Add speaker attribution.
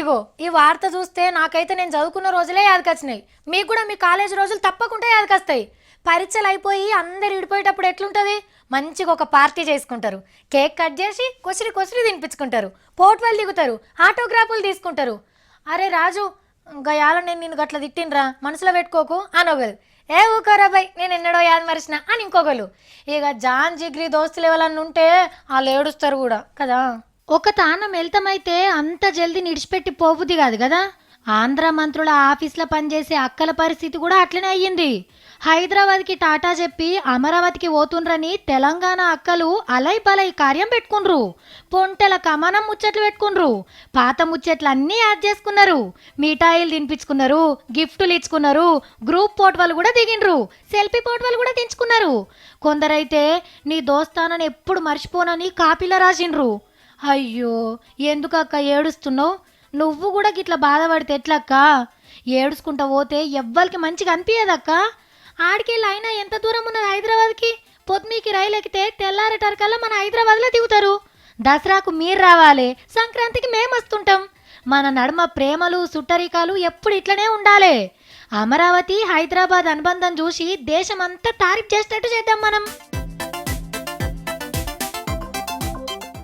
Speaker 1: ఇగో ఈ వార్త చూస్తే నాకైతే నేను చదువుకున్న రోజులే యాదకొచ్చినాయి. మీకు కూడా మీ కాలేజ్ రోజులు తప్పకుండా యాదకొస్తాయి. పరీక్షలు అయిపోయి అందరు విడిపోయేటప్పుడు ఎట్లుంటుంది? మంచిగా ఒక పార్టీ చేసుకుంటారు, కేక్ కట్ చేసి కొసిరి కొసిరి తినిపించుకుంటారు, పోర్ట్వెల్ దిగుతారు, ఆటోగ్రాఫ్లు తీసుకుంటారు. అరే రాజు, గయాల నేను నిన్ను గట్ల తిట్టినరా, మనసులో పెట్టుకోకు అనొగలు. ఏ ఊకోరా బై, నేను ఎన్నడో యాద మరిచిన అని ఇంకొకరు. ఇక జాన్ జిగ్రీ దోస్తులు ఎవరన్నా ఉంటే వాళ్ళు ఏడుస్తారు కూడా కదా. ఒక తానం వెళ్తామైతే అంత జల్దీ నిడిచిపెట్టి పోబుద్ది కాదు కదా. ఆంధ్ర మంత్రుల ఆఫీస్లో పనిచేసే అక్కల పరిస్థితి కూడా అట్లనే అయ్యింది. హైదరాబాద్కి టాటా చెప్పి అమరావతికి పోతుండ్రని తెలంగాణ అక్కలు అలై బలై కార్యం పెట్టుకుండ్రు. పొంటెల కమానం ముచ్చట్లు పెట్టుకుండ్రు. పాత ముచ్చట్లు అన్నీ యాడ్ చేసుకున్నారు. మిఠాయిలు తినిపించుకున్నారు, గిఫ్టులు ఇచ్చుకున్నారు, గ్రూప్ ఫోటోలు కూడా దిగిండ్రు, సెల్ఫీ ఫోటోలు కూడా తెంచుకున్నారు. కొందరైతే నీ దోస్తానని ఎప్పుడు మర్చిపోనని కాపీలో రాసిండ్రు. అయ్యో, ఎందుకక్క ఏడుస్తున్నావు? నువ్వు కూడా గిట్లా బాధపడితే ఎట్లక్క? ఏడుచుకుంటా పోతే ఎవ్వరికి మంచిగా అనిపించదక్క. ఆడికెళ్ళి అయినా ఎంత దూరం ఉన్నది హైదరాబాద్కి? పొద్దుమీకి రైలు ఎక్కితే తెల్లారేటరకల్లా మన హైదరాబాద్లో దిగుతారు. దసరాకు మీరు రావాలి, సంక్రాంతికి మేము వస్తుంటాం. మన నడుమ ప్రేమలు సుట్టరికాలు ఎప్పుడు ఇట్లనే ఉండాలి. అమరావతి హైదరాబాద్ అనుబంధం చూసి దేశమంతా తారీఫ్ చేసేటట్టు చేద్దాం మనం.